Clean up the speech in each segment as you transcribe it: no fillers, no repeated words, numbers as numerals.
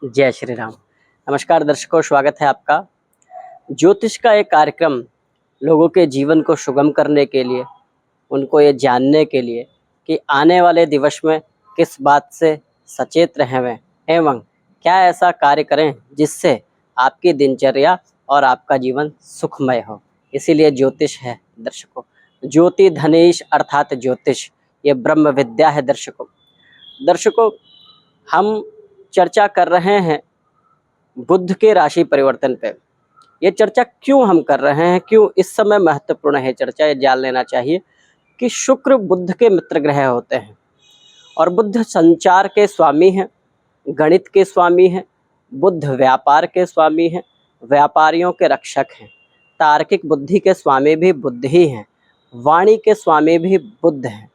जय श्री राम। नमस्कार दर्शकों, स्वागत है आपका। ज्योतिष का एक कार्यक्रम लोगों के जीवन को सुगम करने के लिए, उनको ये जानने के लिए कि आने वाले दिवस में किस बात से सचेत रहें वे एवं क्या ऐसा कार्य करें जिससे आपकी दिनचर्या और आपका जीवन सुखमय हो। इसीलिए ज्योतिष है दर्शकों। ज्योति धनेश अर्थात ज्योतिष ये ब्रह्म विद्या है दर्शकों, हम चर्चा कर रहे हैं बुध के राशि परिवर्तन पे। ये चर्चा क्यों हम कर रहे हैं, क्यों इस समय महत्वपूर्ण है चर्चा, ये जान लेना चाहिए कि शुक्र बुध के मित्र ग्रह होते हैं और बुध संचार के स्वामी हैं, गणित के स्वामी हैं, बुध व्यापार के स्वामी हैं, व्यापारियों के रक्षक हैं, तार्किक बुद्धि के स्वामी भी बुध ही हैं, वाणी के स्वामी भी बुध हैं।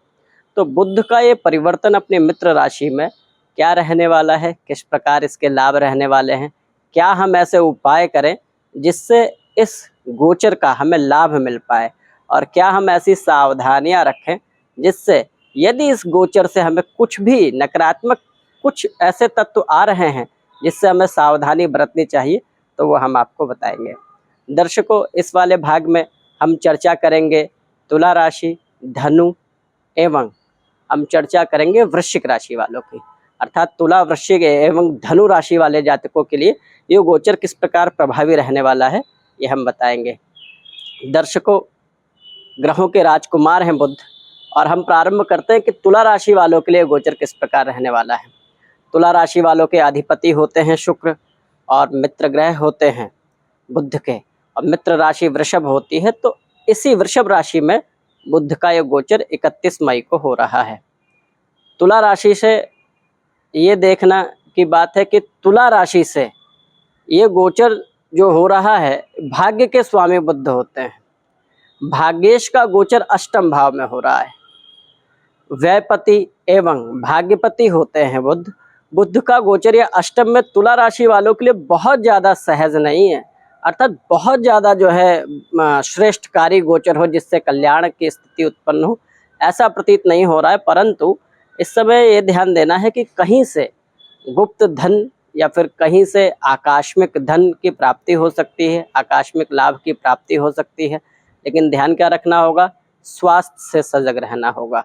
तो बुध का ये परिवर्तन अपने मित्र राशि में क्या रहने वाला है, किस प्रकार इसके लाभ रहने वाले हैं, क्या हम ऐसे उपाय करें जिससे इस गोचर का हमें लाभ मिल पाए और क्या हम ऐसी सावधानियां रखें जिससे यदि इस गोचर से हमें कुछ भी नकारात्मक कुछ ऐसे तत्व आ रहे हैं जिससे हमें सावधानी बरतनी चाहिए तो वो हम आपको बताएंगे। दर्शकों, इस वाले भाग में हम चर्चा करेंगे तुला राशि, धनु एवं हम चर्चा करेंगे वृश्चिक राशि वालों की, अर्थात तुला, वृश्चिक एवं धनु राशि वाले जातकों के लिए ये गोचर किस प्रकार प्रभावी रहने वाला है ये हम बताएंगे। दर्शकों, ग्रहों के राजकुमार हैं बुध और हम प्रारंभ करते हैं कि तुला राशि वालों के लिए गोचर किस प्रकार रहने वाला है। तुला राशि वालों के अधिपति होते हैं शुक्र और मित्र ग्रह होते हैं बुध के, और मित्र राशि वृषभ होती है। तो इसी वृषभ राशि में बुध का ये गोचर 31 मई को हो रहा है। तुला राशि से ये देखना की बात है कि तुला राशि से ये गोचर जो हो रहा है भाग्य के स्वामी बुध होते हैं। भाग्येश का गोचर अष्टम भाव में हो रहा है। व्ययपति एवं भाग्यपति होते हैं बुध। बुध का गोचर या अष्टम में तुला राशि वालों के लिए बहुत ज़्यादा सहज नहीं है, अर्थात बहुत ज़्यादा जो है श्रेष्ठकारी गोचर हो जिससे कल्याण की स्थिति उत्पन्न हो, ऐसा प्रतीत नहीं हो रहा है। परंतु इस समय ये ध्यान देना है कि कहीं से गुप्त धन या फिर कहीं से आकस्मिक धन की प्राप्ति हो सकती है, आकस्मिक लाभ की प्राप्ति हो सकती है, लेकिन ध्यान क्या रखना होगा, स्वास्थ्य से सजग रहना होगा।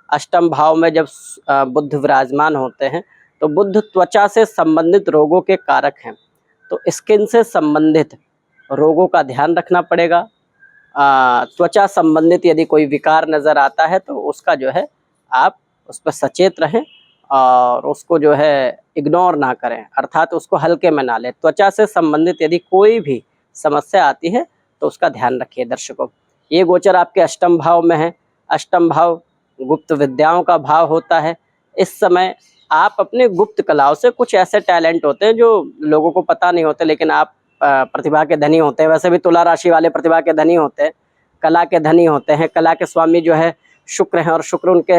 अष्टम भाव में जब बुध विराजमान होते हैं तो बुध त्वचा से संबंधित रोगों के कारक हैं, तो स्किन से संबंधित रोगों का ध्यान रखना पड़ेगा। त्वचा संबंधित यदि कोई विकार नज़र आता है तो उसका जो है आप उस पर सचेत रहें और उसको जो है इग्नोर ना करें, अर्थात उसको हल्के में ना लें। त्वचा से संबंधित यदि कोई भी समस्या आती है तो उसका ध्यान रखिए। दर्शकों, ये गोचर आपके अष्टम भाव में है। अष्टम भाव गुप्त विद्याओं का भाव होता है। इस समय आप अपने गुप्त कलाओं से कुछ ऐसे टैलेंट होते हैं जो लोगों को पता नहीं होते, लेकिन आप प्रतिभा के धनी होते हैं। वैसे भी तुला राशि वाले प्रतिभा के धनी होते हैं, कला के धनी होते हैं। कला के स्वामी जो है शुक्र हैं और शुक्र उनके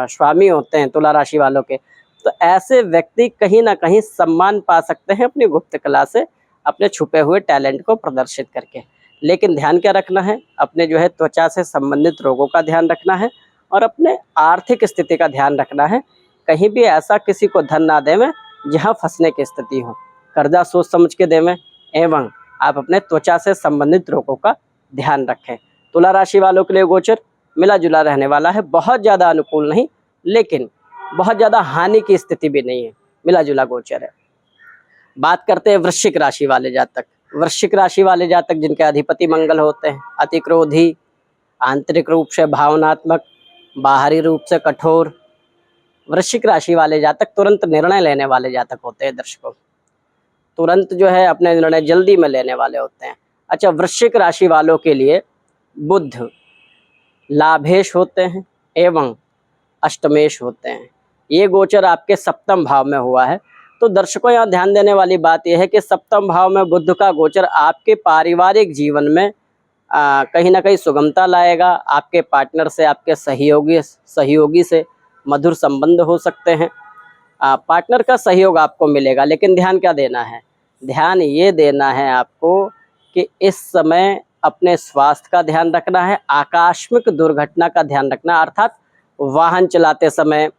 स्वामी होते हैं तुला राशि वालों के। तो ऐसे व्यक्ति कहीं ना कहीं सम्मान पा सकते हैं अपनी गुप्त कला से, अपने छुपे हुए टैलेंट को प्रदर्शित करके। लेकिन ध्यान क्या रखना है, अपने जो है त्वचा से संबंधित रोगों का ध्यान रखना है और अपने आर्थिक स्थिति का ध्यान रखना है। कहीं भी ऐसा किसी को धन ना देवें जहाँ फंसने की स्थिति हो, कर्जा सोच समझ के देवें एवं आप अपने त्वचा से संबंधित रोगों का ध्यान रखें। तुला राशि वालों के लिए गोचर मिला जुला रहने वाला है, बहुत ज़्यादा अनुकूल नहीं लेकिन बहुत ज़्यादा हानि की स्थिति भी नहीं है, मिला जुला गोचर है। बात करते हैं वृश्चिक राशि वाले जातक। वृश्चिक राशि वाले जातक जिनके अधिपति मंगल होते हैं, अति क्रोधी, आंतरिक रूप से भावनात्मक, बाहरी रूप से कठोर। वृश्चिक राशि वाले जातक तुरंत निर्णय लेने वाले जातक होते हैं। दर्शकों, तुरंत जो है अपने निर्णय जल्दी में लेने वाले होते हैं। अच्छा, वृश्चिक राशि वालों के लिए बुध लाभेश होते हैं एवं अष्टमेश होते हैं। ये गोचर आपके सप्तम भाव में हुआ है। तो दर्शकों, यहाँ ध्यान देने वाली बात यह है कि सप्तम भाव में बुध का गोचर आपके पारिवारिक जीवन में कहीं ना कहीं सुगमता लाएगा। आपके पार्टनर से, आपके सहयोगी से मधुर संबंध हो सकते हैं। पार्टनर का सहयोग आपको मिलेगा, लेकिन ध्यान क्या देना है, ध्यान ये देना है आपको कि इस समय अपने स्वास्थ्य का ध्यान रखना है, आकस्मिक दुर्घटना का ध्यान रखना, अर्थात वाहन चलाते समय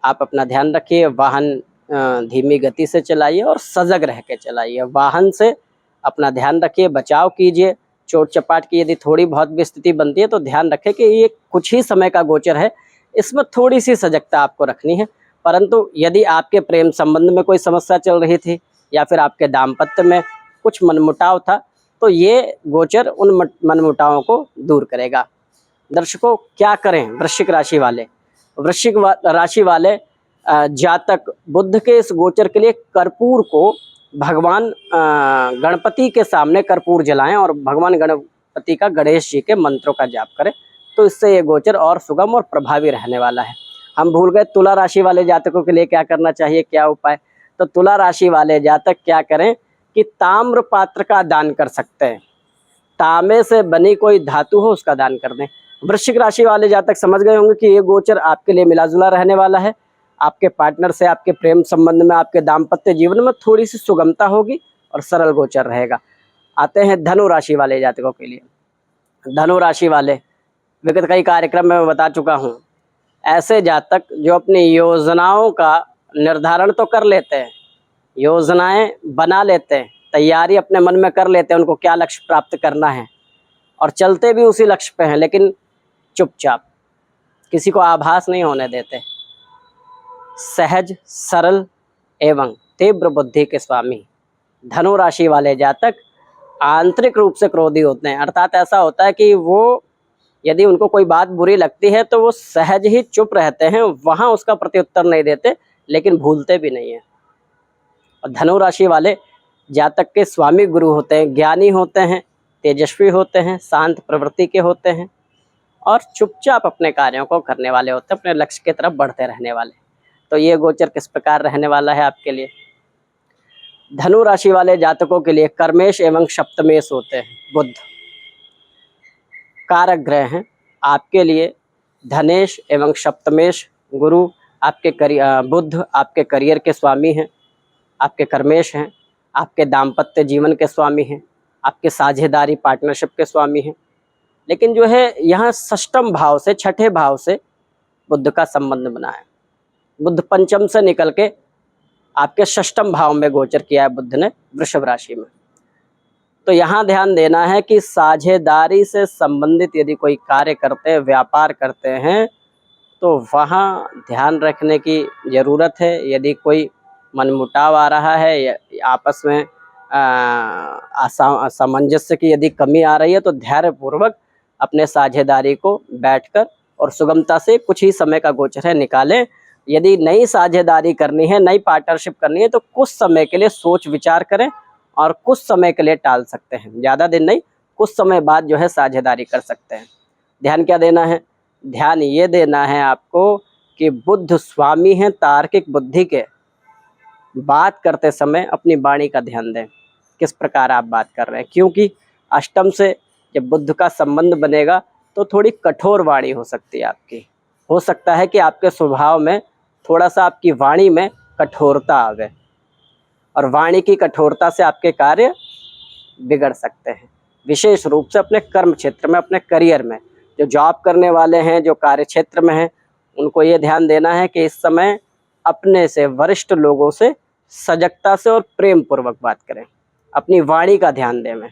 आप अपना ध्यान रखिए। वाहन धीमी गति से चलाइए और सजग रह के चलाइए। वाहन से अपना ध्यान रखिए, बचाव कीजिए। चोट चपाट की यदि थोड़ी बहुत भी स्थिति बनती है तो ध्यान रखें कि ये कुछ ही समय का गोचर है, इसमें थोड़ी सी सजगता आपको रखनी है। परंतु यदि आपके प्रेम संबंध में कोई समस्या चल रही थी या फिर आपके दाम्पत्य में कुछ मनमुटाव था, तो ये गोचर उन मनमुटावों को दूर करेगा। दर्शकों, क्या करें वृश्चिक राशि वाले? वृश्चिक राशि वाले जातक बुध के इस गोचर के लिए कर्पूर को भगवान गणपति के सामने कर्पूर जलाएं और भगवान गणपति का, गणेश जी के मंत्रों का जाप करें, तो इससे ये गोचर और सुगम और प्रभावी रहने वाला है। हम भूल गए तुला राशि वाले जातकों के लिए क्या करना चाहिए, क्या उपाय? तो तुला राशि वाले जातक क्या करें कि ताम्र पात्र का दान कर सकते हैं। तांबे से बनी कोई धातु हो उसका दान कर दें। वृश्चिक राशि वाले जातक समझ गए होंगे कि ये गोचर आपके लिए मिलाजुला रहने वाला है। आपके पार्टनर से, आपके प्रेम संबंध में, आपके दाम्पत्य जीवन में थोड़ी सी सुगमता होगी और सरल गोचर रहेगा। आते हैं धनु राशि वाले जातकों के लिए। धनु राशि वाले, विगत कई कार्यक्रम में मैं बता चुका हूँ, ऐसे जातक जो अपनी योजनाओं का निर्धारण तो कर लेते हैं, योजनाएं बना लेते हैं, तैयारी अपने मन में कर लेते हैं उनको क्या लक्ष्य प्राप्त करना है, और चलते भी उसी लक्ष्य पे हैं, लेकिन चुपचाप, किसी को आभास नहीं होने देते। सहज, सरल एवं तीव्र बुद्धि के स्वामी धनु राशि वाले जातक आंतरिक रूप से क्रोधी होते हैं। अर्थात ऐसा होता है कि वो, यदि उनको कोई बात बुरी लगती है तो वो सहज ही चुप रहते हैं, वहां उसका प्रत्युत्तर नहीं देते, लेकिन भूलते भी नहीं है। और धनु राशि वाले जातक के स्वामी गुरु होते हैं, ज्ञानी होते हैं, तेजस्वी होते हैं, शांत प्रवृत्ति के होते हैं और चुपचाप अपने कार्यों को करने वाले होते हैं, अपने लक्ष्य की तरफ बढ़ते रहने वाले। तो ये गोचर किस प्रकार रहने वाला है आपके लिए? धनु राशि वाले जातकों के लिए कर्मेश एवं सप्तमेश होते हैं। बुध कारक ग्रह हैं आपके लिए। धनेश एवं सप्तमेश गुरु आपके बुध आपके करियर के स्वामी हैं, आपके कर्मेश हैं, आपके दाम्पत्य जीवन के स्वामी हैं, आपके साझेदारी पार्टनरशिप के स्वामी हैं। लेकिन जो है यहाँ षष्टम भाव से, छठे भाव से बुध का संबंध बना है। बुध पंचम से निकल के आपके षष्टम भाव में गोचर किया है बुध ने वृषभ राशि में। तो यहाँ ध्यान देना है कि साझेदारी से संबंधित यदि कोई कार्य करते हैं, व्यापार करते हैं, तो वहाँ ध्यान रखने की ज़रूरत है। यदि कोई मनमुटाव आ रहा है या आपस में सामंजस्य की यदि कमी आ रही है, तो धैर्यपूर्वक अपने साझेदारी को बैठकर और सुगमता से, कुछ ही समय का गोचर है, निकालें। यदि नई साझेदारी करनी है, नई पार्टनरशिप करनी है, तो कुछ समय के लिए सोच विचार करें और कुछ समय के लिए टाल सकते हैं। ज़्यादा दिन नहीं, कुछ समय बाद जो है साझेदारी कर सकते हैं। ध्यान क्या देना है? ध्यान ये देना है आपको कि बुध स्वामी हैं तार्किक बुद्धि के। बात करते समय अपनी वाणी का ध्यान दें, किस प्रकार आप बात कर रहे हैं, क्योंकि अष्टम से जब बुध का संबंध बनेगा तो थोड़ी कठोर वाणी हो सकती है आपकी। हो सकता है कि आपके स्वभाव में थोड़ा सा, आपकी वाणी में कठोरता आवे और वाणी की कठोरता से आपके कार्य बिगड़ सकते हैं। विशेष रूप से अपने कर्म क्षेत्र में, अपने करियर में, जो जॉब करने वाले हैं, जो कार्य क्षेत्र में हैं, उनको ये ध्यान देना है कि इस समय अपने से वरिष्ठ लोगों से सजगता से और प्रेम पूर्वक बात करें। अपनी वाणी का ध्यान दें, में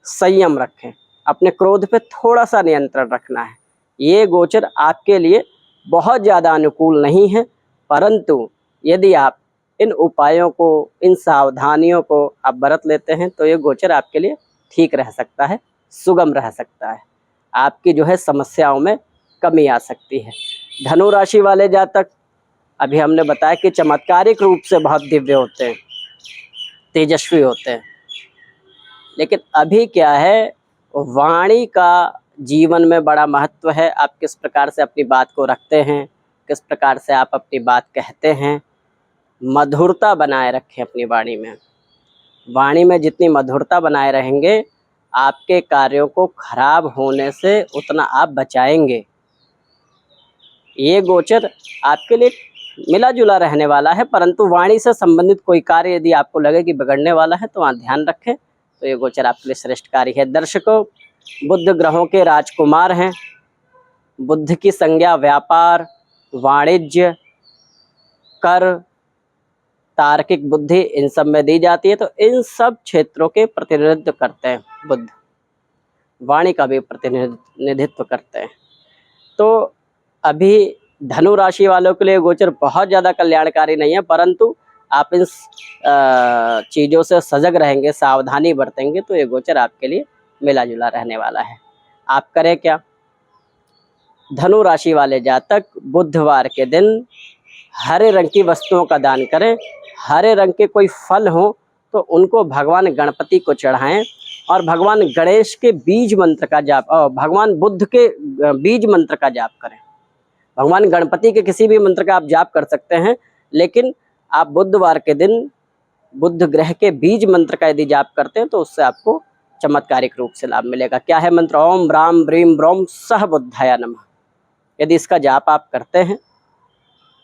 संयम रखें, अपने क्रोध पे थोड़ा सा नियंत्रण रखना है। ये गोचर आपके लिए बहुत ज़्यादा अनुकूल नहीं है, परंतु यदि आप इन उपायों को, इन सावधानियों को आप बरत लेते हैं तो ये गोचर आपके लिए ठीक रह सकता है, सुगम रह सकता है। आपकी जो है समस्याओं में कमी आ सकती है। धनु राशि वाले जातक, अभी हमने बताया कि चमत्कारिक रूप से बहुत दिव्य होते हैं, तेजस्वी होते हैं, लेकिन अभी क्या है, वाणी का जीवन में बड़ा महत्व है। आप किस प्रकार से अपनी बात को रखते हैं, किस प्रकार से आप अपनी बात कहते हैं। मधुरता बनाए रखें अपनी वाणी में। वाणी में जितनी मधुरता बनाए रहेंगे, आपके कार्यों को खराब होने से उतना आप बचाएंगे। ये गोचर आपके लिए मिला जुला रहने वाला है, परंतु वाणी से संबंधित कोई कार्य यदि आपको लगे कि बिगड़ने वाला है तो वहाँ ध्यान रखें, तो ये गोचर आपके लिए श्रेष्ठ कार्य है। दर्शकों, बुध ग्रहों के राजकुमार हैं। बुध की संज्ञा व्यापार, वाणिज्य, कर, तार्किक बुद्धि इन सब में दी जाती है। तो इन सब क्षेत्रों के प्रतिनिधित्व करते हैं बुध, वाणी का भी प्रतिनिधित्व करते हैं। तो अभी धनु राशि वालों के लिए गोचर बहुत ज़्यादा कल्याणकारी नहीं है, परंतु आप इन चीज़ों से सजग रहेंगे, सावधानी बरतेंगे तो ये गोचर आपके लिए मिला जुला रहने वाला है। आप करें क्या? धनु राशि वाले जातक बुधवार के दिन हरे रंग की वस्तुओं का दान करें। हरे रंग के कोई फल हो तो उनको भगवान गणपति को चढ़ाएं और भगवान गणेश के बीज मंत्र का जाप और भगवान बुद्ध के बीज मंत्र का जाप करें। भगवान गणपति के किसी भी मंत्र का आप जाप कर सकते हैं, लेकिन आप बुधवार के दिन बुध ग्रह के बीज मंत्र का यदि जाप करते हैं तो उससे आपको चमत्कारिक रूप से लाभ मिलेगा। क्या है मंत्र? ओम ब्राम ब्रीम ब्रोम सह बुद्धाय नमः। यदि इसका जाप आप करते हैं,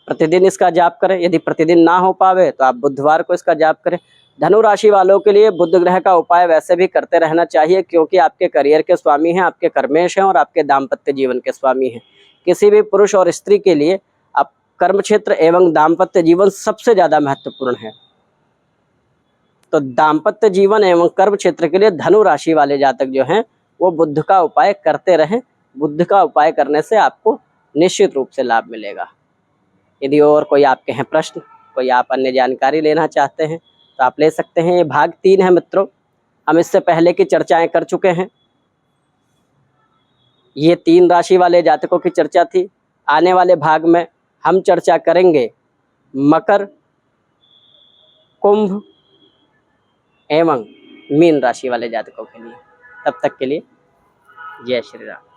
प्रतिदिन इसका जाप करें। यदि प्रतिदिन ना हो पावे तो आप बुधवार को इसका जाप करें। धनु राशि वालों के लिए बुध ग्रह का उपाय वैसे भी करते रहना चाहिए, क्योंकि आपके करियर के स्वामी हैं, आपके कर्मेश हैं और आपके दाम्पत्य जीवन के स्वामी हैं। किसी भी पुरुष और स्त्री के लिए आप कर्म क्षेत्र एवं दाम्पत्य जीवन सबसे ज़्यादा महत्वपूर्ण है। तो दाम्पत्य जीवन एवं कर्म क्षेत्र के लिए धनु राशि वाले जातक जो हैं वो बुध का उपाय करते रहें। बुध का उपाय करने से आपको निश्चित रूप से लाभ मिलेगा। यदि और कोई आपके हैं प्रश्न, कोई आप अन्य जानकारी लेना चाहते हैं तो आप ले सकते हैं। ये भाग 3 है मित्रों, हम इससे पहले की चर्चाएं कर चुके हैं। ये 3 राशि वाले जातकों की चर्चा थी। आने वाले भाग में हम चर्चा करेंगे मकर, कुंभ एवं मीन राशि वाले जातकों के लिए। तब तक के लिए जय श्री राम।